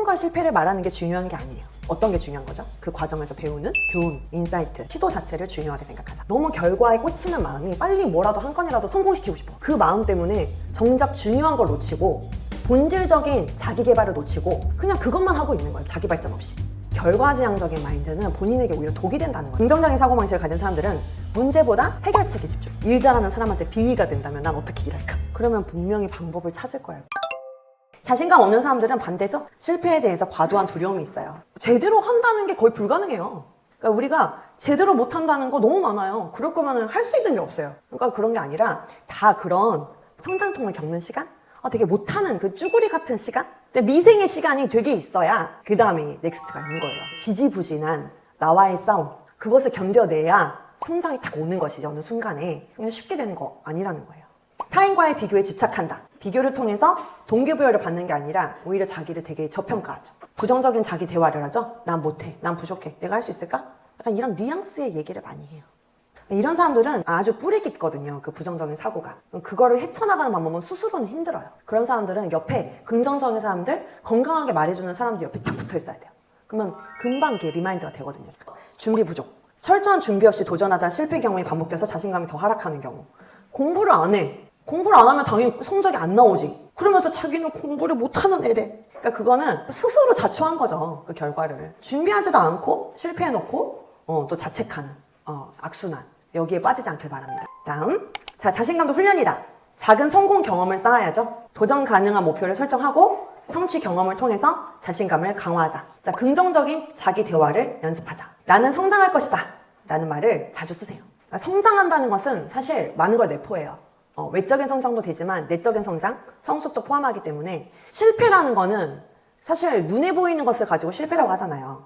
성공과 실패를 말하는 게 중요한 게 아니에요. 어떤 게 중요한 거죠? 그 과정에서 배우는 교훈, 인사이트, 시도 자체를 중요하게 생각하자. 너무 결과에 꽂히는 마음이 빨리 뭐라도 한 건이라도 성공시키고 싶어. 그 마음 때문에 정작 중요한 걸 놓치고 본질적인 자기 개발을 놓치고 그냥 그것만 하고 있는 거예요. 자기 발전 없이. 결과지향적인 마인드는 본인에게 오히려 독이 된다는 거예요. 긍정적인 사고방식을 가진 사람들은 문제보다 해결책에 집중. 일 잘하는 사람한테 빙의가 된다면 난 어떻게 일할까? 그러면 분명히 방법을 찾을 거예요. 자신감 없는 사람들은 반대죠? 실패에 대해서 과도한 두려움이 있어요. 제대로 한다는 게 거의 불가능해요. 그러니까 우리가 제대로 못한다는 거 너무 많아요. 그럴 거면 할 수 있는 게 없어요. 그러니까 그런 게 아니라 다 그런 성장통을 겪는 시간? 되게 못하는 그 쭈구리 같은 시간? 미생의 시간이 되게 있어야 그 다음에 넥스트가 있는 거예요. 지지부진한 나와의 싸움. 그것을 견뎌내야 성장이 딱 오는 것이죠. 어느 순간에. 그냥 쉽게 되는 거 아니라는 거예요. 타인과의 비교에 집착한다. 비교를 통해서 동기부여를 받는 게 아니라 오히려 자기를 되게 저평가하죠. 부정적인 자기 대화를 하죠. 난 못해. 난 부족해. 내가 할 수 있을까? 약간 이런 뉘앙스의 얘기를 많이 해요. 이런 사람들은 아주 뿌리 깊거든요. 그 부정적인 사고가. 그거를 헤쳐나가는 방법은 스스로는 힘들어요. 그런 사람들은 옆에 긍정적인 사람들, 건강하게 말해주는 사람들 옆에 딱 붙어 있어야 돼요. 그러면 금방 이렇게 리마인드가 되거든요. 준비 부족. 철저한 준비 없이 도전하다 실패 경험이 반복돼서 자신감이 더 하락하는 경우. 공부를 안 해. 공부를 안 하면 당연히 성적이 안 나오지. 그러면서 자기는 공부를 못하는 애래. 그러니까 그거는 스스로 자초한 거죠. 그 결과를. 준비하지도 않고 실패해놓고 또 자책하는 악순환. 여기에 빠지지 않길 바랍니다. 다음, 자, 자신감도 훈련이다. 작은 성공 경험을 쌓아야죠. 도전 가능한 목표를 설정하고 성취 경험을 통해서 자신감을 강화하자. 자, 긍정적인 자기 대화를 연습하자. 나는 성장할 것이다 라는 말을 자주 쓰세요. 그러니까 성장한다는 것은 사실 많은 걸 내포해요. 외적인 성장도 되지만 내적인 성장, 성숙도 포함하기 때문에 실패라는 거는 사실 눈에 보이는 것을 가지고 실패라고 하잖아요.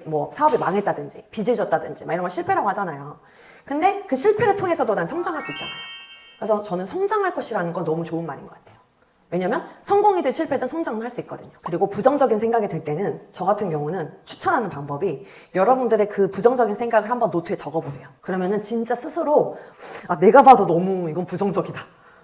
뭐 사업이 망했다든지 빚을 졌다든지 막 이런 걸 실패라고 하잖아요. 근데 그 실패를 통해서도 난 성장할 수 있잖아요. 그래서 저는 성장할 것이라는 건 너무 좋은 말인 것 같아요. 왜냐면 성공이든 실패든 성장은 할 수 있거든요. 그리고 부정적인 생각이 들 때는 저 같은 경우는 추천하는 방법이 여러분들의 그 부정적인 생각을 한번 노트에 적어보세요. 그러면은 진짜 스스로 내가 봐도 너무 이건 부정적이다.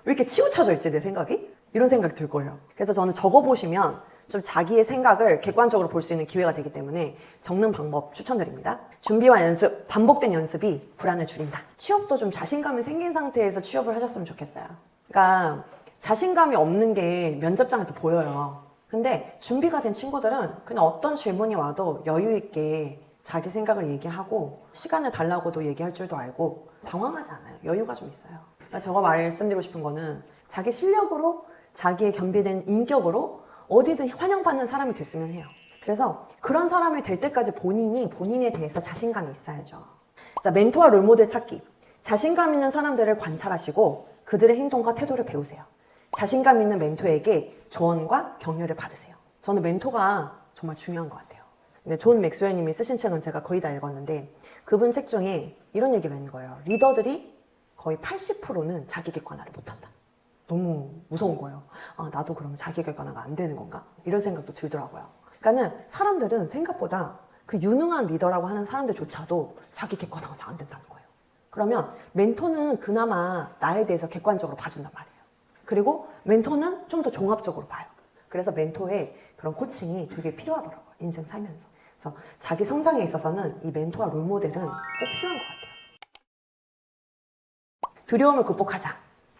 왜 이렇게 치우쳐져 있지 내 생각이? 이런 생각이 들 거예요. 그래서 저는 적어보시면 좀 자기의 생각을 객관적으로 볼 수 있는 기회가 되기 때문에 적는 방법 추천드립니다. 준비와 연습, 반복된 연습이 불안을 줄인다. 취업도 좀 자신감이 생긴 상태에서 취업을 하셨으면 좋겠어요. 그러니까 자신감이 없는 게 면접장에서 보여요. 근데 준비가 된 친구들은 그냥 어떤 질문이 와도 여유 있게 자기 생각을 얘기하고 시간을 달라고도 얘기할 줄도 알고 당황하지 않아요. 여유가 좀 있어요. 그러니까 제가 말씀드리고 싶은 거는 자기 실력으로 자기의 겸비된 인격으로 어디든 환영받는 사람이 됐으면 해요. 그래서 그런 사람이 될 때까지 본인이 본인에 대해서 자신감이 있어야죠. 자, 멘토와 롤모델 찾기. 자신감 있는 사람들을 관찰하시고 그들의 행동과 태도를 배우세요. 자신감 있는 멘토에게 조언과 격려를 받으세요. 저는 멘토가 정말 중요한 것 같아요. 근데 존 맥스웰 님이 쓰신 책은 제가 거의 다 읽었는데 그분 책 중에 이런 얘기가 있는 거예요. 리더들이 거의 80%는 자기 객관화를 못한다. 너무 무서운 거예요. 나도 그러면 자기 객관화가 안 되는 건가? 이런 생각도 들더라고요. 그러니까는 사람들은 생각보다 그 유능한 리더라고 하는 사람들조차도 자기 객관화가 잘 안 된다는 거예요. 그러면 멘토는 그나마 나에 대해서 객관적으로 봐준단 말이에요. 그리고 멘토는 좀 더 종합적으로 봐요. 그래서 멘토의 그런 코칭이 되게 필요하더라고요. 인생 살면서. 그래서 자기 성장에 있어서는 이 멘토와 롤모델은 꼭 필요한 것 같아요. 두려움을 극복하자.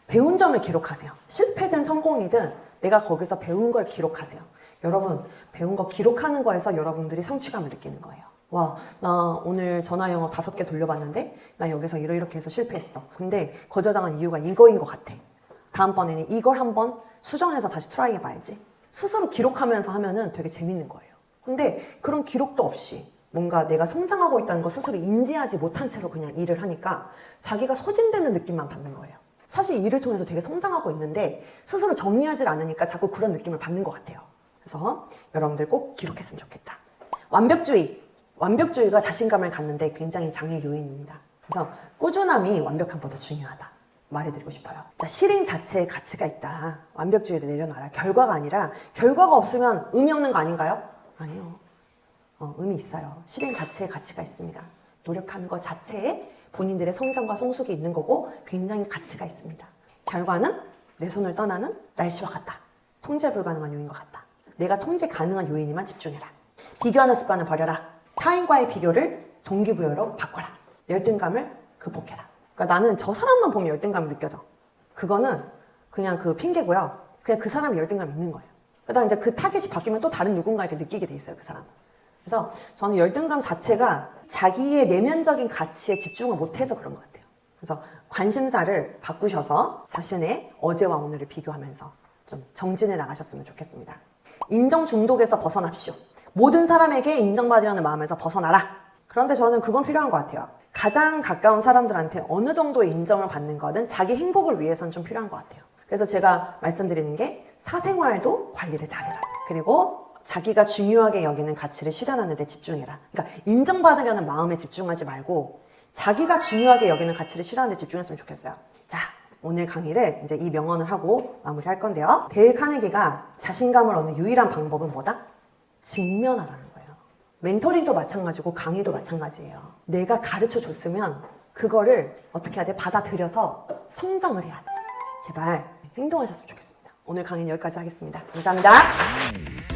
배운 점을 기록하세요. 실패든 성공이든 내가 거기서 배운 걸 기록하세요. 여러분, 배운 거 기록하는 거에서 여러분들이 성취감을 느끼는 거예요. 와, 나 오늘 전화 영어 5개 돌려봤는데 나 여기서 이렇게 해서 실패했어. 근데 거절당한 이유가 이거인 것 같아. 다음번에는 이걸 한번 수정해서 다시 트라이 해봐야지. 스스로 기록하면서 하면은 되게 재밌는 거예요. 근데 그런 기록도 없이 뭔가 내가 성장하고 있다는 거 스스로 인지하지 못한 채로 그냥 일을 하니까 자기가 소진되는 느낌만 받는 거예요. 사실 이 일을 통해서 되게 성장하고 있는데 스스로 정리하지 않으니까 자꾸 그런 느낌을 받는 것 같아요. 그래서 여러분들 꼭 기록했으면 좋겠다. 완벽주의. 완벽주의가 자신감을 갖는데 굉장히 장애 요인입니다. 그래서 꾸준함이 완벽함보다 중요하다. 말해드리고 싶어요. 자, 실행 자체에 가치가 있다. 완벽주의를 내려놔라. 결과가 아니라 결과가 없으면 의미 없는 거 아닌가요? 아니요. 의미 있어요. 실행 자체에 가치가 있습니다. 노력하는 것 자체에 본인들의 성장과 성숙이 있는 거고 굉장히 가치가 있습니다. 결과는 내 손을 떠나는 날씨와 같다. 통제 불가능한 요인 것 같다. 내가 통제 가능한 요인에만 집중해라. 비교하는 습관을 버려라. 타인과의 비교를 동기부여로 바꿔라. 열등감을 극복해라. 그러니까 나는 저 사람만 보면 열등감이 느껴져. 그거는 그냥 그 핑계고요. 그냥 그 사람이 열등감이 있는 거예요. 그러다 이제 그 타겟이 바뀌면 또 다른 누군가에게 느끼게 돼 있어요, 그 사람은. 그래서 저는 열등감 자체가 자기의 내면적인 가치에 집중을 못해서 그런 것 같아요. 그래서 관심사를 바꾸셔서 자신의 어제와 오늘을 비교하면서 좀 정진해 나가셨으면 좋겠습니다. 인정 중독에서 벗어납시오. 모든 사람에게 인정받으려는 마음에서 벗어나라. 그런데 저는 그건 필요한 것 같아요. 가장 가까운 사람들한테 어느 정도의 인정을 받는 거는 자기 행복을 위해서는 좀 필요한 것 같아요. 그래서 제가 말씀드리는 게 사생활도 관리를 잘해라. 그리고 자기가 중요하게 여기는 가치를 실현하는 데 집중해라. 그러니까 인정받으려는 마음에 집중하지 말고 자기가 중요하게 여기는 가치를 실현하는 데 집중했으면 좋겠어요. 자, 오늘 강의를 이제 이 명언을 하고 마무리할 건데요. 데일 카네기가 자신감을 얻는 유일한 방법은 뭐다? 직면하라는 거예요. 멘토링도 마찬가지고 강의도 마찬가지예요. 내가 가르쳐 줬으면 그거를 어떻게 해야 돼? 받아들여서 성장을 해야지. 제발 행동하셨으면 좋겠습니다. 오늘 강의는 여기까지 하겠습니다. 감사합니다.